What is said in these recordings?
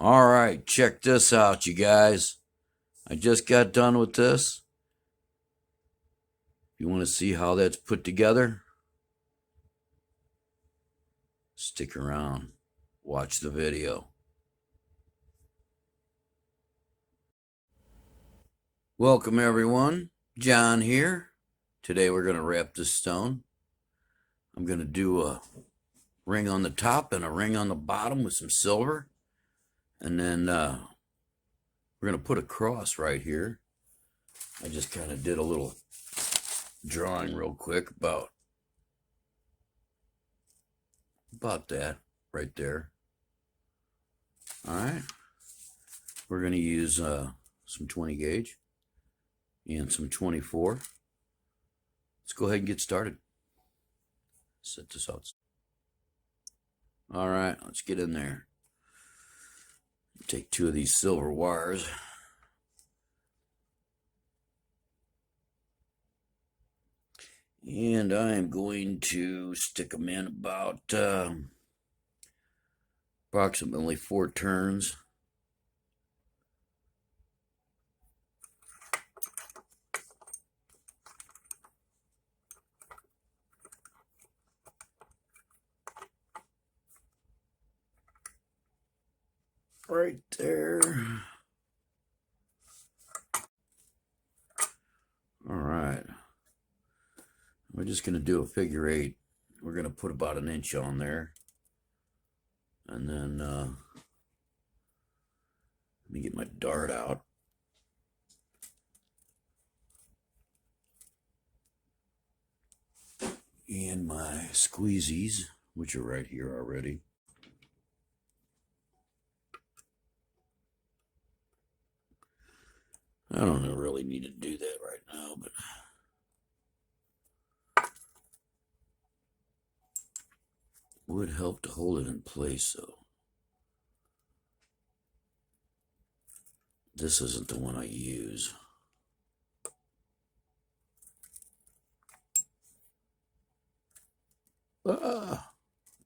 All right, check this out, you guys. I just got done with this. If you want to see how that's put together, stick around. Watch the video. Welcome, everyone. John here. Today we're going to wrap this stone. I'm going to do a ring on the top and a ring on the bottom with some silver. And then we're going to put a cross right here. I just kind of did a little drawing real quick about that right there. All right. We're going to use some 20 gauge and some 24. Let's go ahead and get started. Set this out. All right, let's get in there. Take two of these silver wires. And I'm going to stick them in about approximately 4 turns. Right there. All right. We're just going to do a figure 8. We're going to put about 1 inch on there. And then let me get my dart out. And my squeezies, which are right here already. I don't really need to do that right now, but would help to hold it in place. So this isn't the one I use.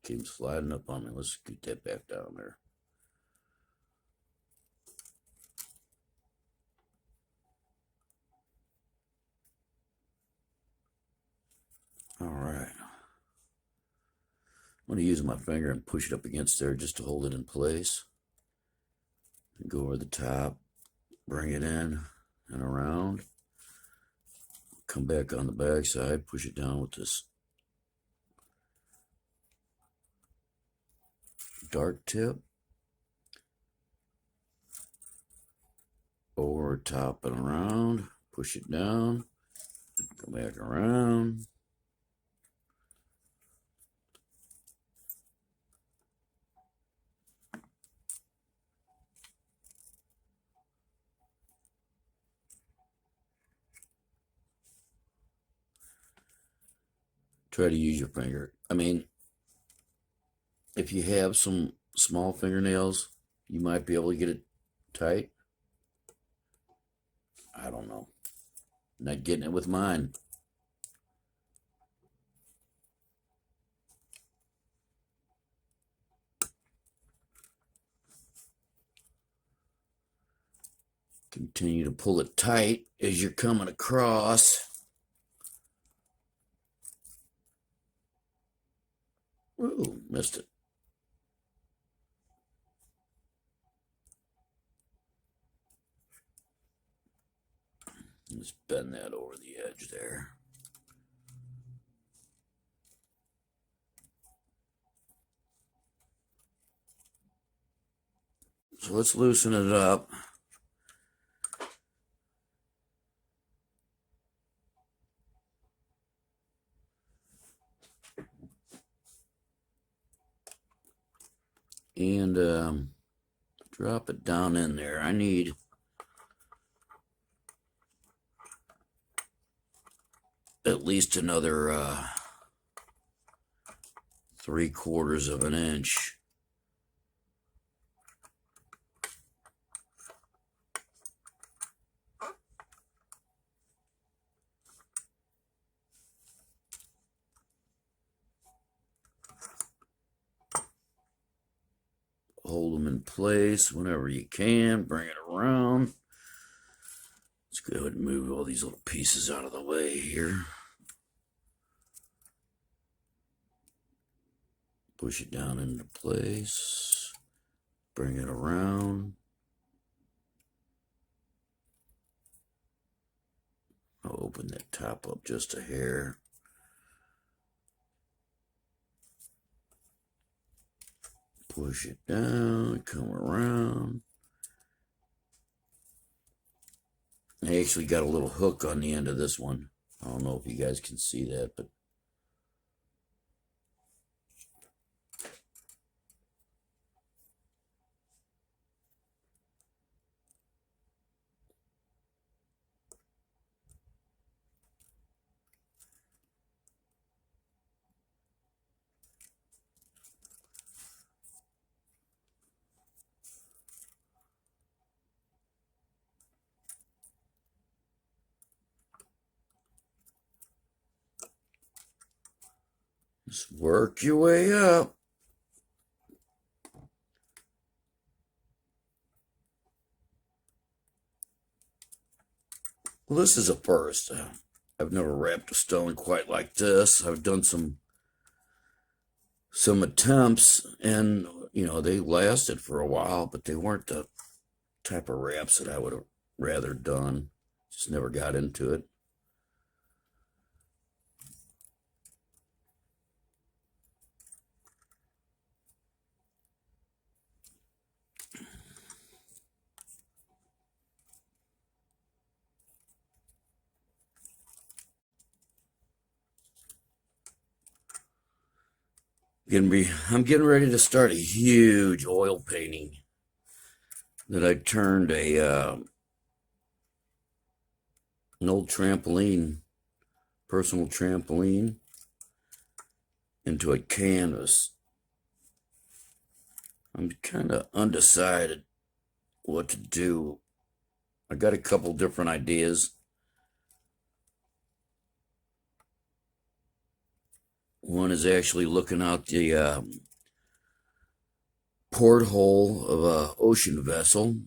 Keeps sliding up on me. Let's scoot that back down there. All right. I'm going to use my finger and push it up against there just to hold it in place. And go over the top, bring it in and around. Come back on the back side, push it down with this dart tip. Over top and around, push it down, come back around. Try to use your finger. I mean, if you have some small fingernails, you might be able to get it tight. I don't know. Not getting it with mine. Continue to pull it tight as you're coming across. Ooh, missed it. Let's bend that over the edge there. So let's loosen it up. And drop it down in there. I need at least another 3/4 of an inch. Hold them in place whenever you can. Bring it around. Let's go ahead and move all these little pieces out of the way here. Push it down into place. Bring it around. I'll open that top up just a hair. Push it down, come around. I actually got a little hook on the end of this one. I don't know if you guys can see that, but just work your way up. Well, this is a first. I've never wrapped a stone quite like this. I've done some attempts, and they lasted for a while, but they weren't the type of wraps that I would have rather done. Just never got into it. I'm getting ready to start a huge oil painting that I turned an old trampoline, personal trampoline, into a canvas. I'm kind of undecided what to do. I got a couple different ideas. One is actually looking out the porthole of an ocean vessel,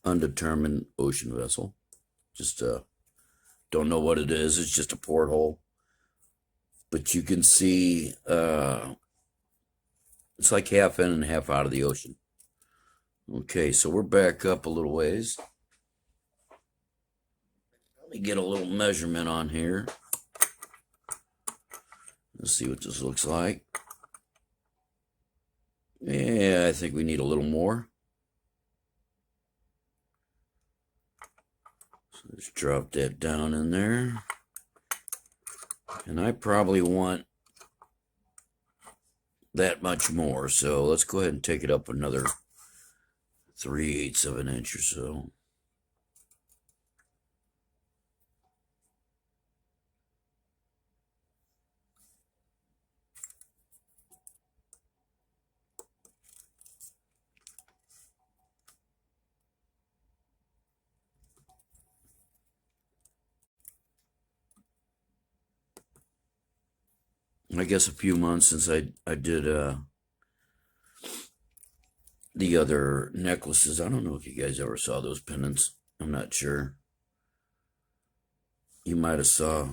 undetermined ocean vessel. Just don't know what it is. It's just a porthole. But you can see it's like half in and half out of the ocean. Okay, so we're back up a little ways. Let me get a little measurement on here. Let's see what this looks like. Yeah, I think we need a little more. So let's drop that down in there. And I probably want that much more. So let's go ahead and take it up another 3/8 of an inch or so. I guess a few months since I did the other necklaces. I don't know if you guys ever saw those pendants. I'm not sure. You might have saw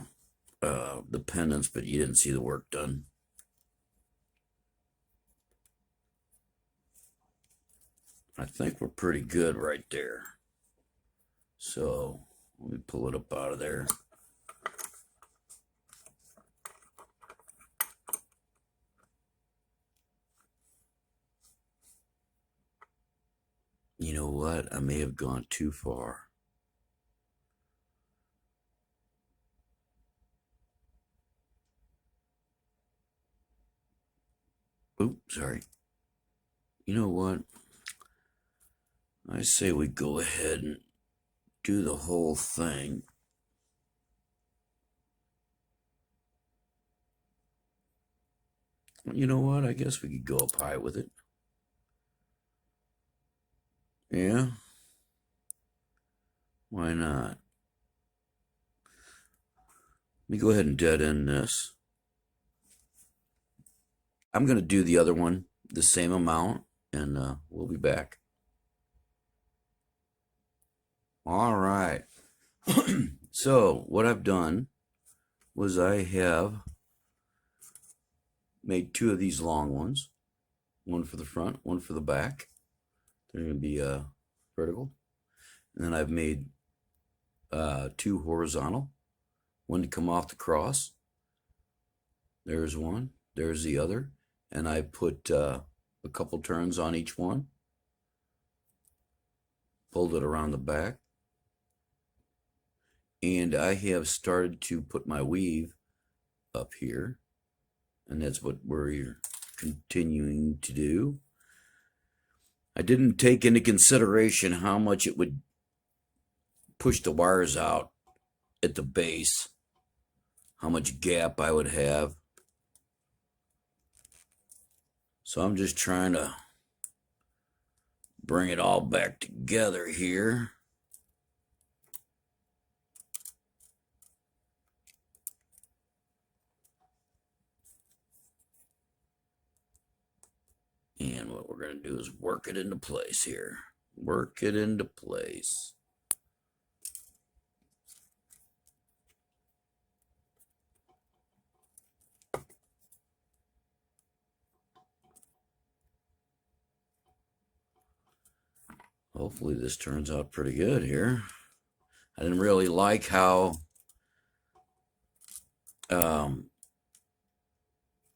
the pendants, but you didn't see the work done. I think we're pretty good right there. So let me pull it up out of there. You know what? I may have gone too far. Oops, sorry. You know what? I say we go ahead and do the whole thing. You know what? I guess we could go up high with it. Yeah? Why not? Let me go ahead and dead end this. I'm going to do the other one the same amount, and we'll be back. All right. So what I've done was I have made two of these long ones, one for the front, one for the back. They're going to be vertical. And then I've made two horizontal, one to come off the cross. There's one, there's the other. And I put a couple turns on each one, pulled it around the back. And I have started to put my weave up here, and that's what we're continuing to do. I didn't take into consideration how much it would push the wires out at the base, how much gap I would have. So I'm just trying to bring it all back together here. And what we're going to do is work it into place here. Work it into place. Hopefully this turns out pretty good here. I didn't really like how I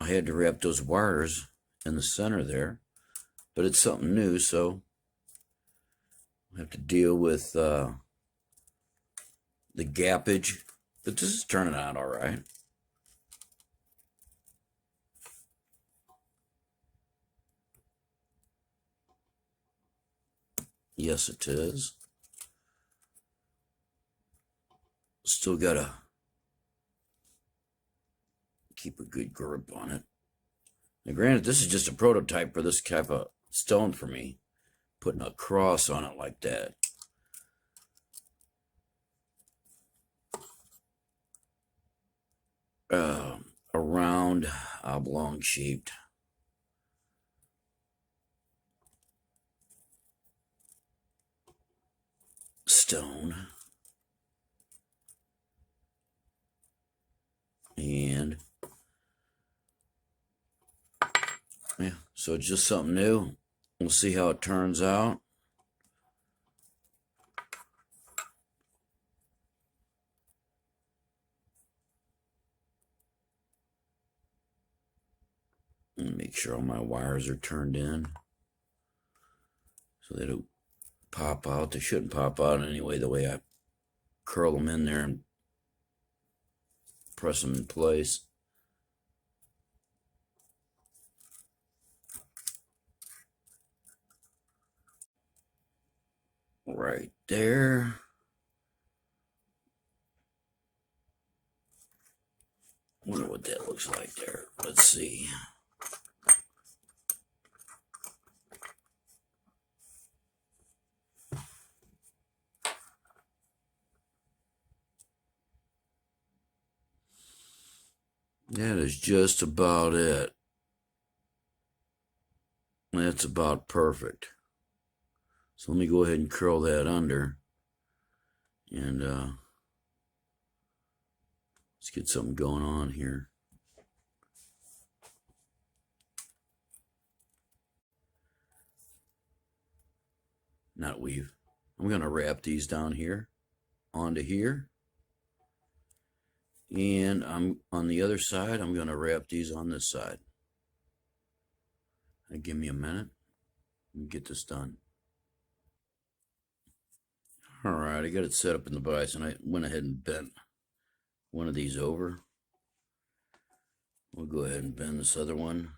had to wrap those wires in the center there, but it's something new, so I have to deal with the gappage, but this is turning out all right. Yes, it is. Still gotta keep a good grip on it. Now, granted, this is just a prototype for this type of stone for me. Putting a cross on it like that. A round, oblong-shaped stone. And yeah, so it's just something new. We'll see how it turns out. And make sure all my wires are turned in so they don't pop out. They shouldn't pop out anyway, the way I curl them in there and press them in place. Right there. Wonder what that looks like there. Let's see. That is just about it. That's about perfect. So let me go ahead and curl that under. And let's get something going on here. Not weave. I'm going to wrap these down here onto here. And I'm on the other side, I'm going to wrap these on this side. Now give me a minute and get this done. All right, I got it set up in the vise, and I went ahead and bent one of these over. We'll go ahead and bend this other one.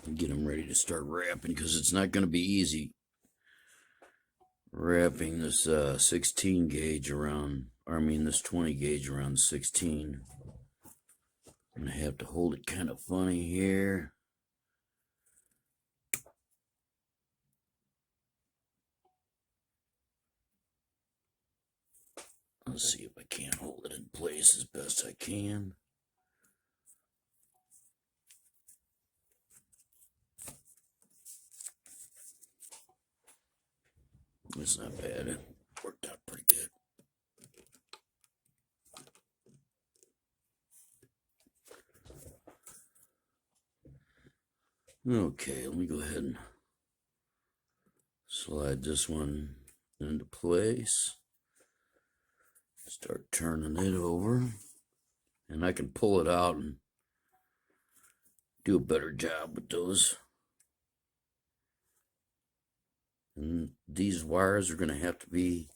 And get them ready to start wrapping, because it's not going to be easy wrapping this 16 gauge around, or I mean this 20 gauge around 16. I'm going to have to hold it kind of funny here. Let's see if I can't hold it in place as best I can. It's not bad. It worked out pretty good. Okay, let me go ahead and slide this one into place. Start turning it over. And I can pull it out and do a better job with those. And these wires are going to have to be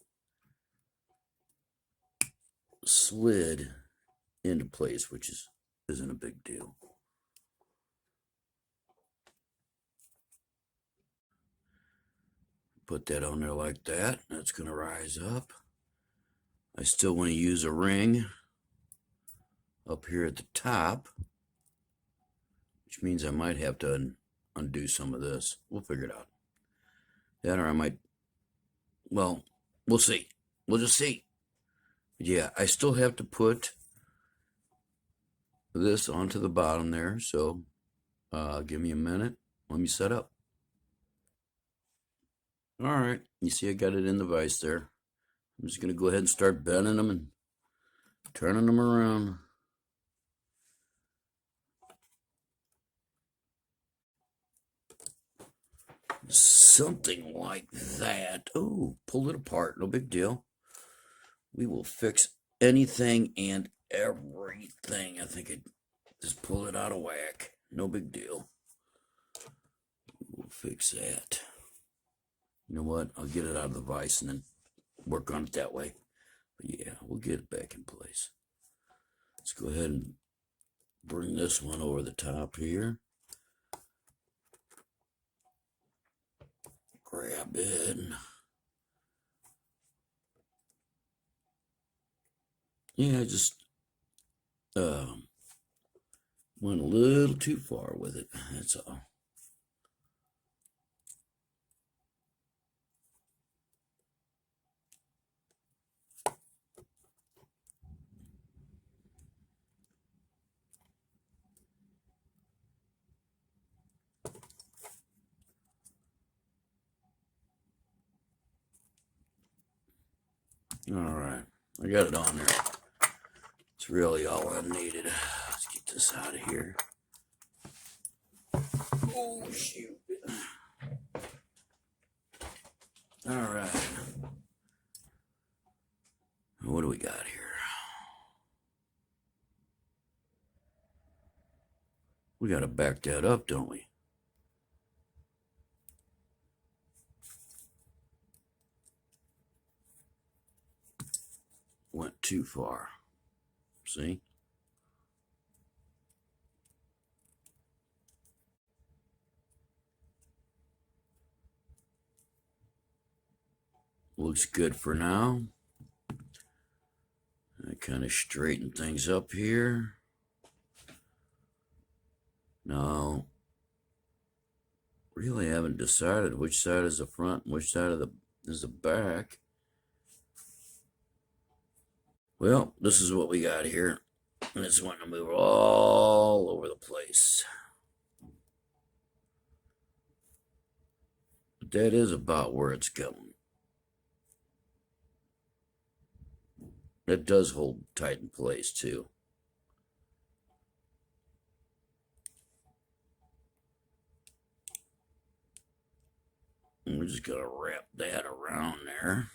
slid into place, which isn't a big deal. Put that on there like that. That's going to rise up. I still want to use a ring up here at the top, which means I might have to undo some of this. We'll figure it out. That, or I might, well, we'll see. We'll just see. Yeah, I still have to put this onto the bottom there, so give me a minute. Let me set up. All right, you see I got it in the vise there. I'm just going to go ahead and start bending them and turning them around. Something like that. Oh, pull it apart. No big deal. We will fix anything and everything. I think it just pull it out of whack. No big deal. We'll fix that. You know what? I'll get it out of the vise and then work on it that way. But yeah, we'll get it back in place. Let's go ahead and bring this one over the top here. Grab it. Yeah, I just went a little too far with it. That's all. All right, I got it on there. It's really all I needed. Let's get this out of here. Oh, shoot. All right. What do we got here? We got to back that up, don't we? Went too far. See? Looks good for now. I kind of straighten things up here. Now, really haven't decided which side is the front and which side is the back. Well, this is what we got here. And it's wanting to move all over the place. But that is about where it's going. That does hold tight in place too. And we're just going to wrap that around there.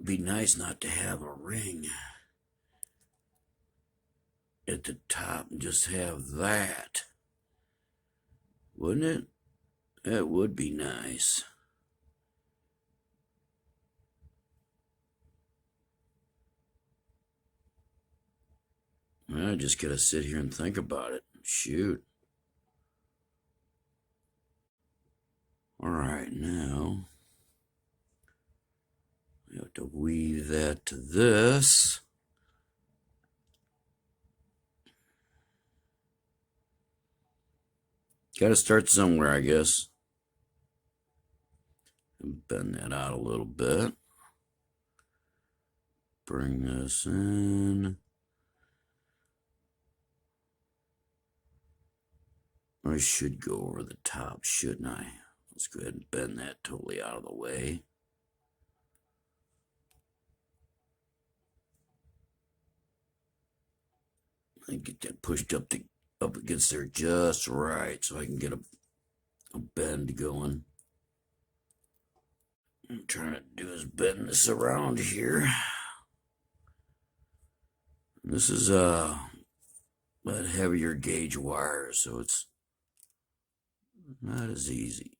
It'd be nice not to have a ring at the top and just have that. Wouldn't it? That would be nice. I just gotta sit here and think about it. Shoot. All right, now have to weave that to this. Got to start somewhere, I guess. And bend that out a little bit. Bring this in. I should go over the top, shouldn't I? Let's go ahead and bend that totally out of the way. And get that pushed up against there just right so I can get a bend going. I'm trying to do is bend this around here. This is a heavier gauge wire, so it's not as easy.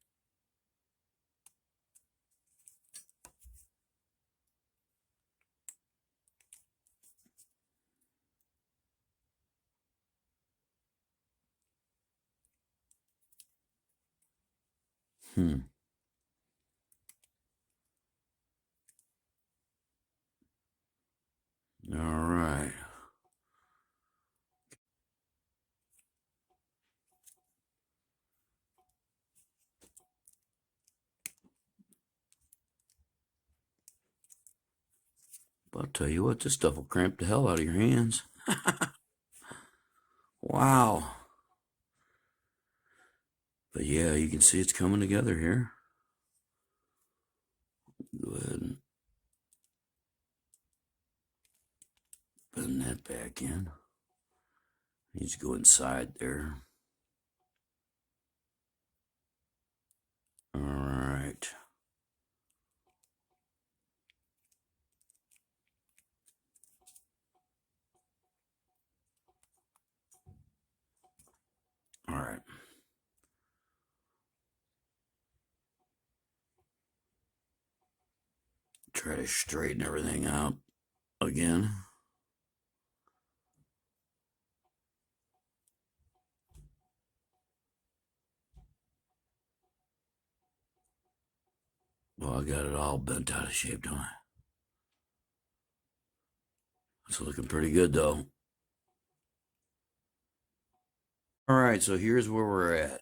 All right. But I'll tell you what, this stuff will cramp the hell out of your hands. Wow. But yeah, you can see it's coming together here. Go ahead and bend that back in. Needs to go inside there. All right. All right. Try to straighten everything out again. Well, I got it all bent out of shape, don't I? It's looking pretty good, though. All right, so here's where we're at.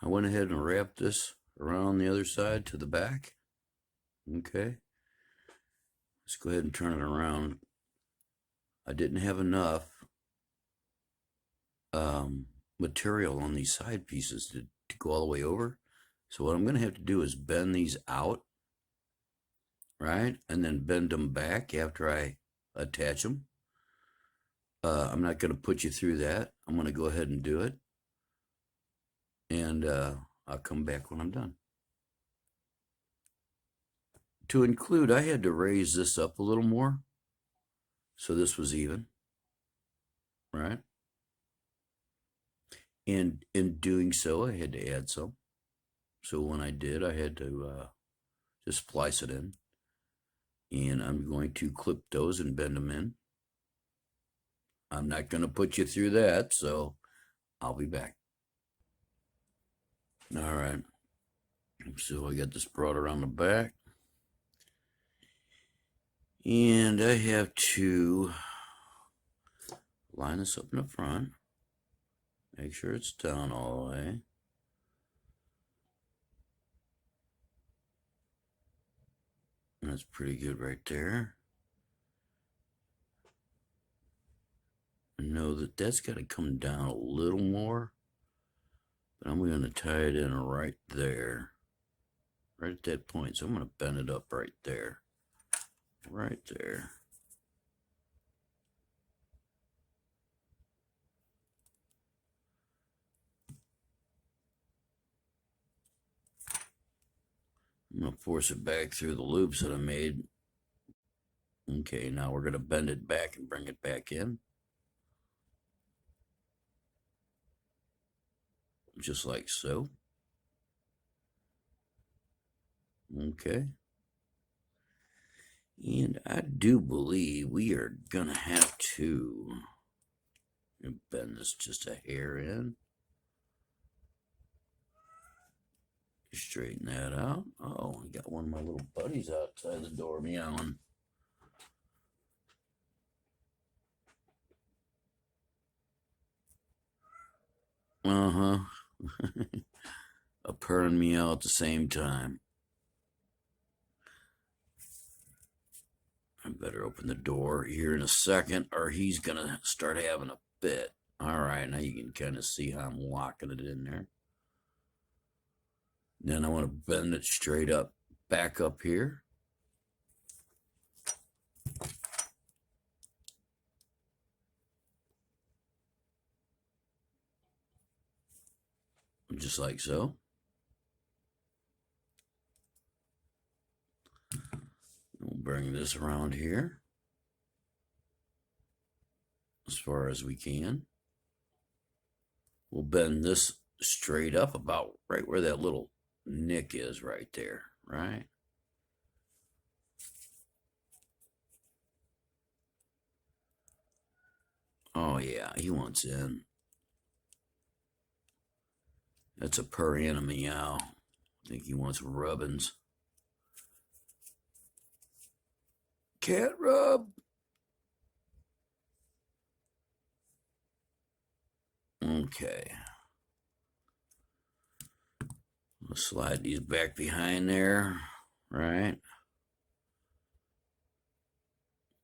I went ahead and wrapped this around the other side to the back. Okay. Let's go ahead and turn it around. I didn't have enough material on these side pieces to go all the way over. So what I'm going to have to do is bend these out, right? And then bend them back after I attach them. I'm not going to put you through that. I'm going to go ahead and do it. And I'll come back when I'm done. To include, I had to raise this up a little more so this was even, right? And in doing so, I had to add some. So when I did, I had to just splice it in. And I'm going to clip those and bend them in. I'm not going to put you through that, so I'll be back. All right. So I got this brought around the back. And I have to line this up in the front. Make sure it's down all the way. That's pretty good right there. Know that that's got to come down a little more, but I'm going to tie it in right there, right at that point. So I'm going to bend it up right there, right there. I'm going to force it back through the loops that I made. Okay, now we're going to bend it back and bring it back in. Just like so. Okay. And I do believe we are going to have to bend this just a hair in. Straighten that out. Oh, I got one of my little buddies outside the door meowing. Uh-huh. A purr and meow at the same time. I better open the door here in a second, or he's gonna start having a fit. All right, now you can kind of see how I'm locking it in there. Then I want to bend it straight up, back up here. Just like so. We'll bring this around here as far as we can. We'll bend this straight up about right where that little nick is right there, right? Oh yeah, he wants in. That's a purr and a meow. I think he wants rubbins. Cat rub. Okay. We'll slide these back behind there, right?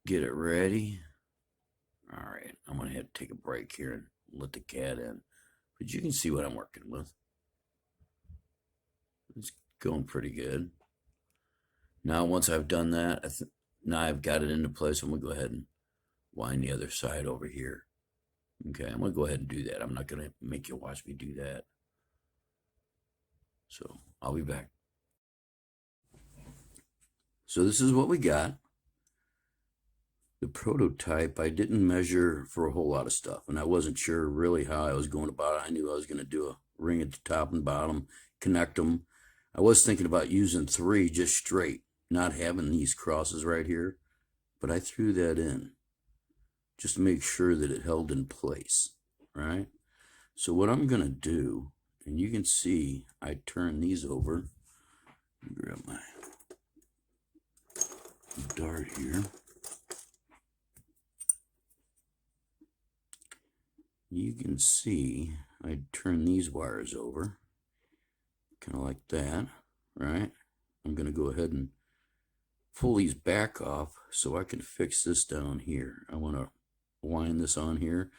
Get it ready. All right, I'm gonna have to take a break here and let the cat in. But you can see what I'm working with. It's going pretty good. Now, once I've done that, now I've got it into place. I'm gonna go ahead and wind the other side over here. Okay, I'm gonna go ahead and do that. I'm not gonna make you watch me do that. So I'll be back. So this is what we got. The prototype, I didn't measure for a whole lot of stuff, and I wasn't sure really how I was going about it. I knew I was going to do a ring at the top and bottom, connect them. I was thinking about using 3 just straight, not having these crosses right here, but I threw that in just to make sure that it held in place, right? So what I'm going to do, and you can see I turn these over. Grab my dart here. You can see I turn these wires over, kind of like that, right? I'm going to go ahead and pull these back off so I can fix this down here. I want to wind this on here.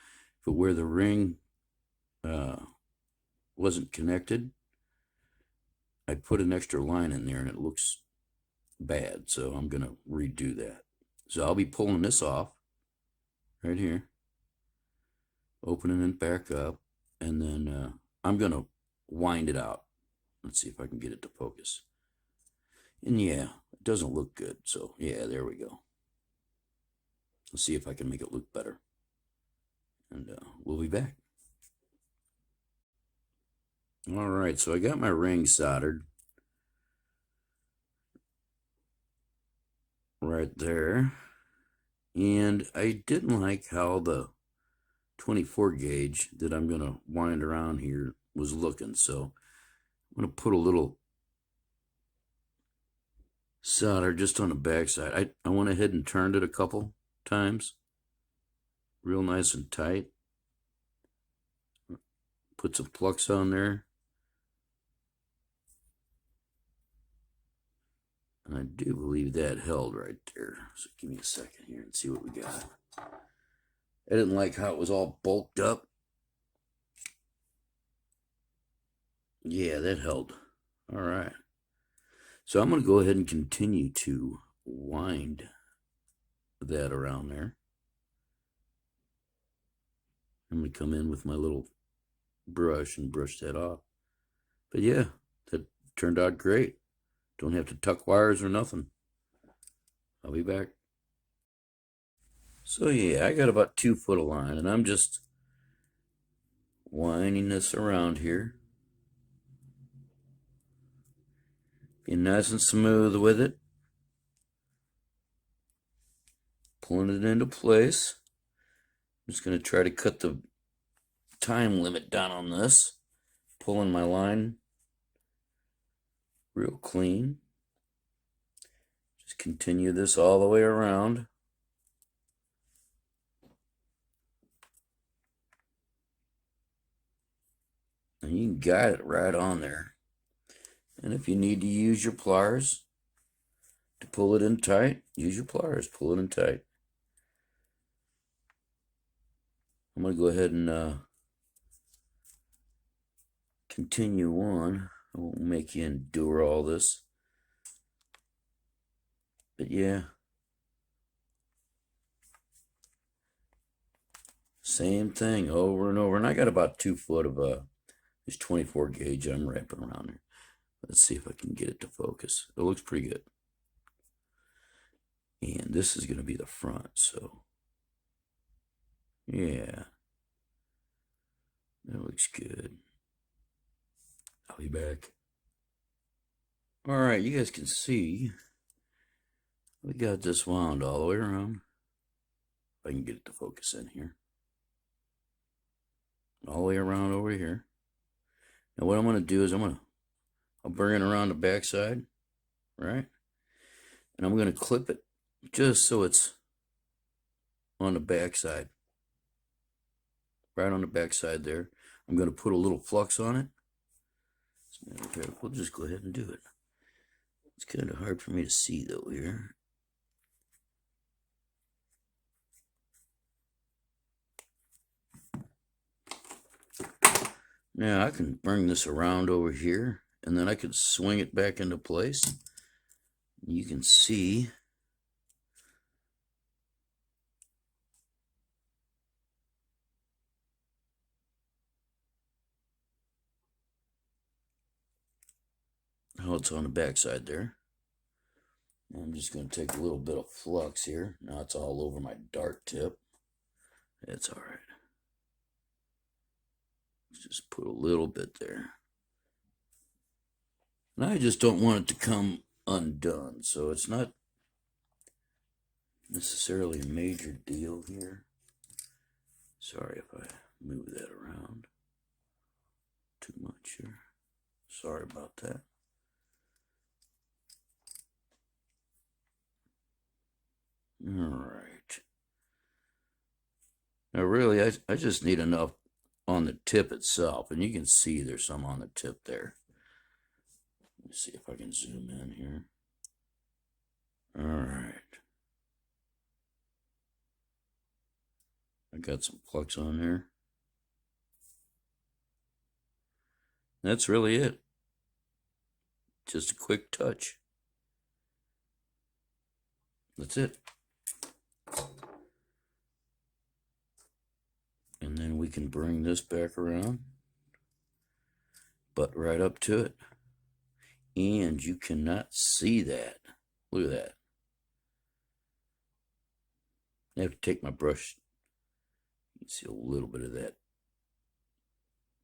But where the ring wasn't connected, I put an extra line in there and it looks bad. So I'm going to redo that. So I'll be pulling this off right here, opening it back up, and then I'm going to wind it out. Let's see if I can get it to focus. And yeah, it doesn't look good. So yeah, there we go. Let's see if I can make it look better. And we'll be back. All right, so I got my ring soldered right there. And I didn't like how the 24 gauge that I'm going to wind around here was looking. So I'm going to put a little solder just on the backside. I went ahead and turned it a couple times, real nice and tight. Put some flux on there. And I do believe that held right there. So give me a second here and see what we got. I didn't like how it was all bulked up. Yeah, that held. All right. So I'm going to go ahead and continue to wind that around there. I'm going to come in with my little brush and brush that off. But yeah, that turned out great. Don't have to tuck wires or nothing. I'll be back. So yeah, I got about 2 foot of line, and I'm just winding this around here. Being nice and smooth with it. Pulling it into place. I'm just going to try to cut the time limit down on this. Pulling my line real clean. Just continue this all the way around. And you can guide it right on there. And if you need to use your pliers to pull it in tight, use your pliers, pull it in tight. I'm going to go ahead and continue on. I won't make you endure all this. But yeah, same thing over and over. And I got about 2 foot of this 24 gauge I'm wrapping around there. Let's see if I can get it to focus. It looks pretty good. And this is going to be the front, so yeah, that looks good. I'll be back. All right, you guys can see we got this wound all the way around. If I can get it to focus in here. All the way around over here. Now what I'm going to do is I'll bring it around the back side, right? And I'm going to clip it just so it's on the back side. Right on the back side there. I'm going to put a little flux on it. We'll just go ahead and do it. It's kind of hard for me to see though here. Now I can bring this around over here and then I can swing it back into place. You can see how it's on the back side there. I'm just going to take a little bit of flux here. Now it's all over my dart tip. It's all right. Just put a little bit there. And I just don't want it to come undone, so it's not necessarily a major deal here. Sorry if I move that around too much here. Sorry about that. All right. Now really, I just need enough on the tip itself, and you can see there's some on the tip there. Let me see if I can zoom in here. All right. I got some flux on there. That's really it. Just a quick touch. That's it. And then we can bring this back around, butt right up to it. And you cannot see that. Look at that. I have to take my brush. You can see a little bit of that.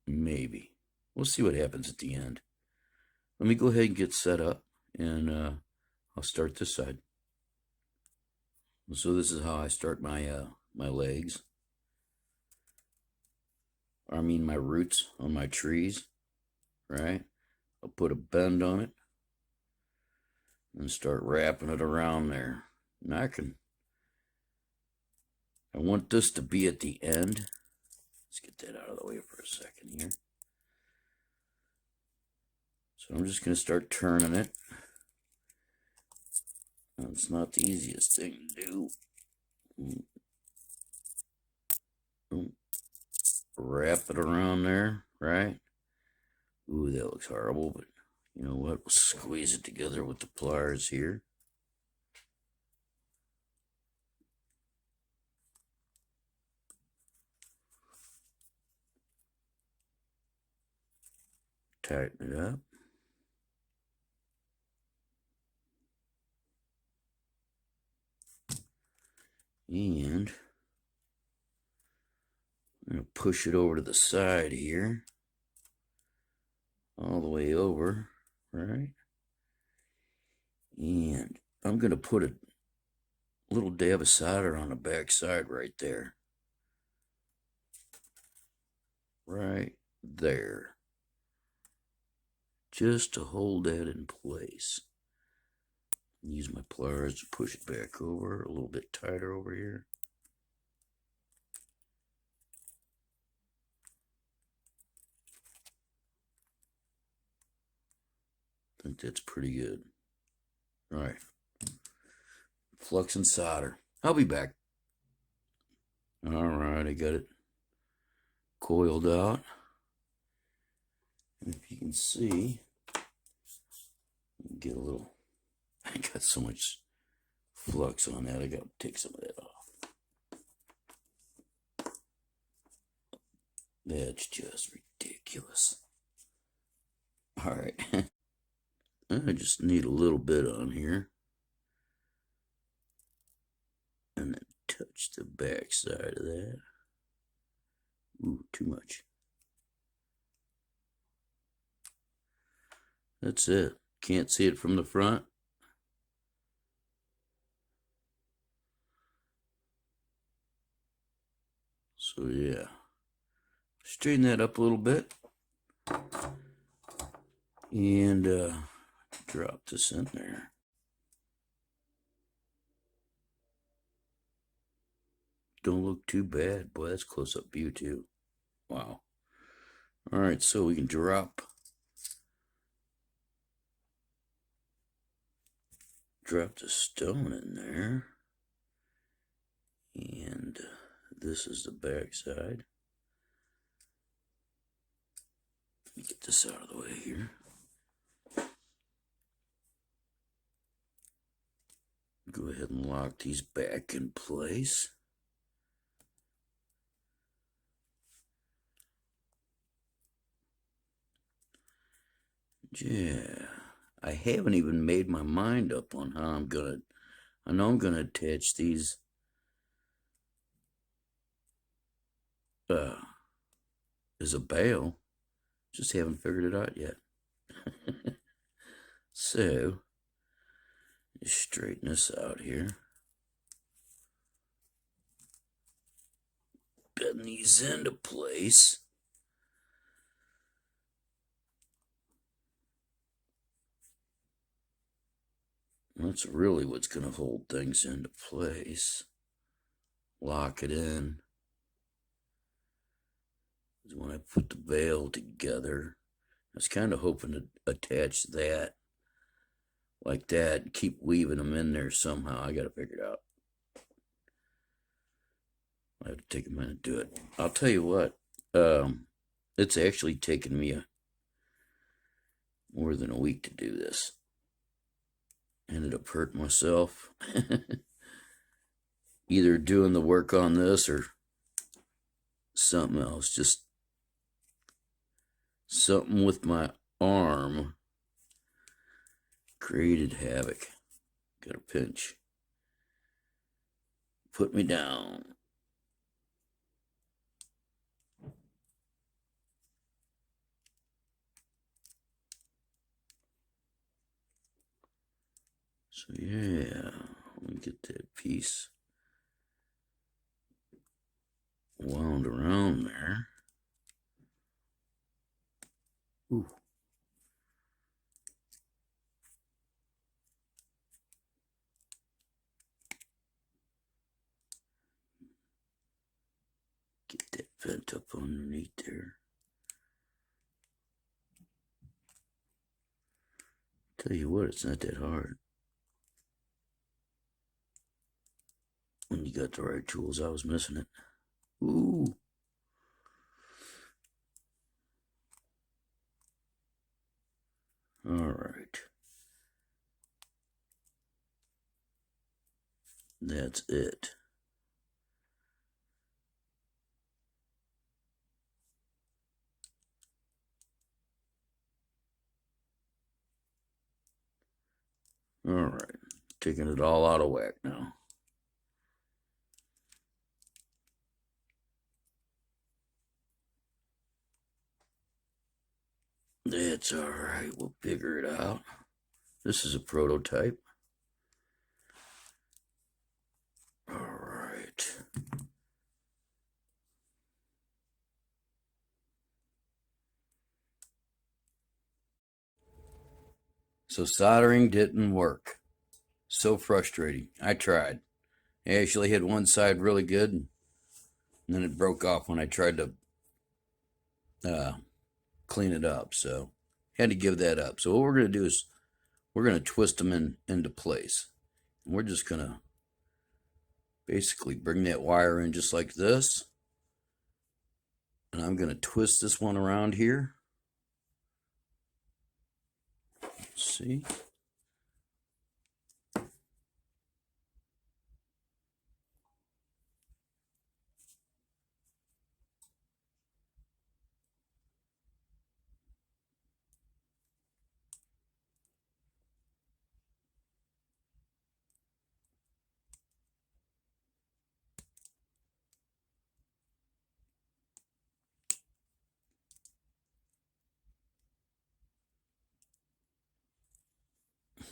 Maybe. We'll see what happens at the end. Let me go ahead and get set up, and I'll start this side. So this is how I start my my legs. I mean my roots on my trees, right? I'll put a bend on it and start wrapping it around there. And I want this to be at the end. Let's get that out of the way for a second here. So I'm just going to start turning it. It's not the easiest thing to do. Wrap it around there, right? Ooh, that looks horrible, but you know what? We'll squeeze it together with the pliers here. Tighten it up. And I'm going to push it over to the side here. All the way over, right? And I'm going to put a little dab of solder on the back side right there. Right there. just to hold that in place. Use my pliers to push it back over a little bit tighter over here. I think that's pretty good. All right. Flux and solder. I'll be back. All right, I got it coiled out. And if you can see, get a little, I got so much flux on that, I got to take some of that off. That's just ridiculous. All right. I just need a little bit on here. And then touch the back side of that. Ooh, too much. That's it. Can't see it from the front. So yeah. Straighten that up a little bit. And drop this in there. Don't look too bad. Boy, that's close-up view too. Wow. All right, so we can drop the stone in there. And this is the back side. Let me get this out of the way here. Go ahead and lock these back in place. Yeah, I haven't even made my mind up on how I'm gonna, I know I'm gonna attach these as a bale, just haven't figured it out yet. So, just straighten this out here. Bend these into place. That's really what's going to hold things into place. Lock it in. When I put the bale together, I was kind of hoping to attach that like that and keep weaving them in there somehow. I got to figure it out. I have to take a minute to do it. I'll tell you what, it's actually taken me more than a week to do this. Ended up hurting myself. Either doing the work on this or something else. Just something with my arm created havoc. Got a pinch. Put me down. So yeah, let me get that piece wound around there. Ooh. Get that vent up underneath there. Tell you what, it's not that hard. When you got the right tools, I was missing it. Ooh. All right. That's it. All right. Taking it all out of whack now. That's all right. We'll figure it out. This is a prototype. All right. So soldering didn't work. So frustrating. I tried. I actually hit one side really good, and then it broke off when I tried to clean it up. So had to give that up. So what we're going to do is we're going to twist them into place. And we're just going to basically bring that wire in just like this. And I'm going to twist this one around here. See?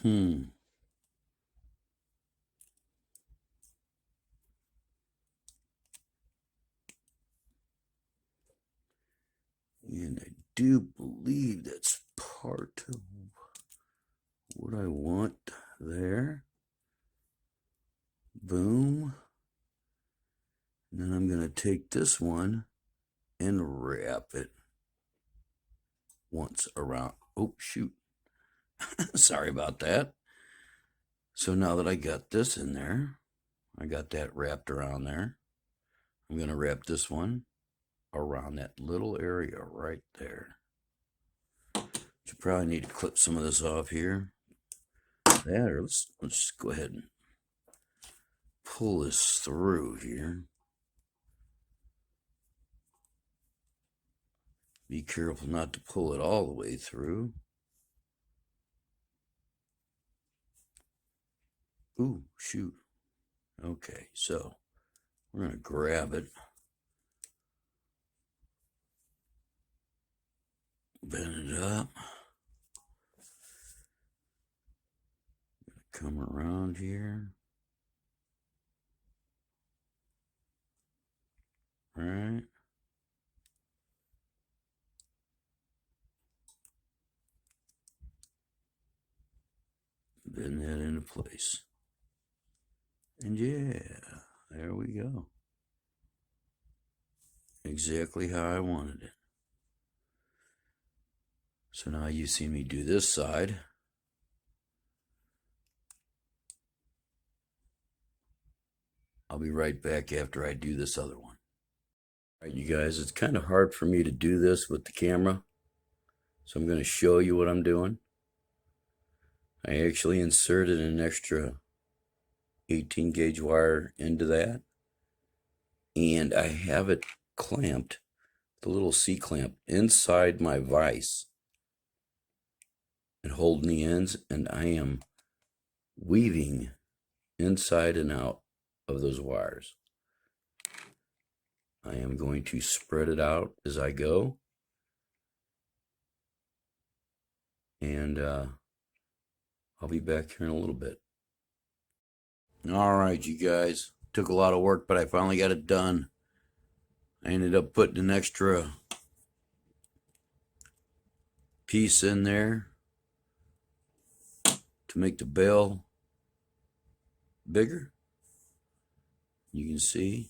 And I do believe that's part of what I want there. Boom. And then I'm going to take this one and wrap it once around. Oh, shoot. Sorry about that. So now that I got this in there, I got that wrapped around there. I'm going to wrap this one around that little area right there. You probably need to clip some of this off here. That, or let's just go ahead and pull this through here. Be careful not to pull it all the way through. Ooh, shoot. Okay, so we're going to grab it, bend it up, come around here. All right. Bend that into place. And yeah, there we go. Exactly how I wanted it. So now you see me do this side. I'll be right back after I do this other one. All right, you guys, it's kind of hard for me to do this with the camera. So I'm going to show you what I'm doing. I actually inserted an extra 18 gauge wire into that. And I have it clamped, the little C-clamp, inside my vise and holding the ends. And I am weaving inside and out of those wires. I am going to spread it out as I go. And I'll be back here in a little bit. All right, you guys. Took a lot of work, but I finally got it done. I ended up putting an extra piece in there to make the bale bigger. You can see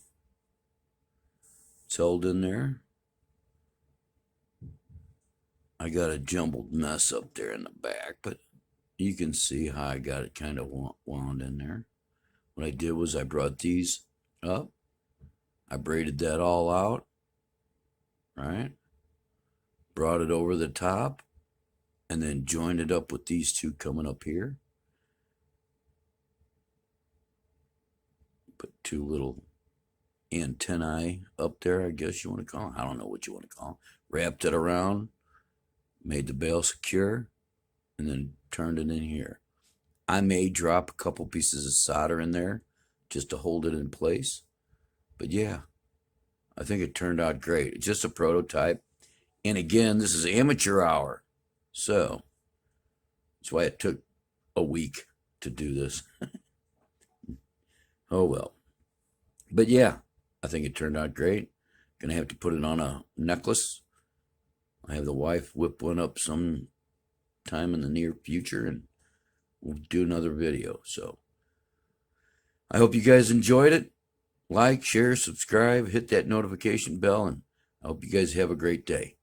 it's held in there. I got a jumbled mess up there in the back, but you can see how I got it kind of wound in there. What I did was I brought these up. I braided that all out, right? Brought it over the top and then joined it up with these two coming up here. Put two little antennae up there, I guess you want to call them. I don't know what you want to call them. Wrapped it around, made the bale secure, and then turned it in here. I may drop a couple pieces of solder in there just to hold it in place. But yeah, I think it turned out great. It's just a prototype. And again, this is amateur hour. So that's why it took a week to do this. Oh well. But yeah, I think it turned out great. Gonna have to put it on a necklace. I have the wife whip one up some time in the near future, and we'll do another video. So I hope you guys enjoyed it. Like, share, subscribe, hit that notification bell, and I hope you guys have a great day.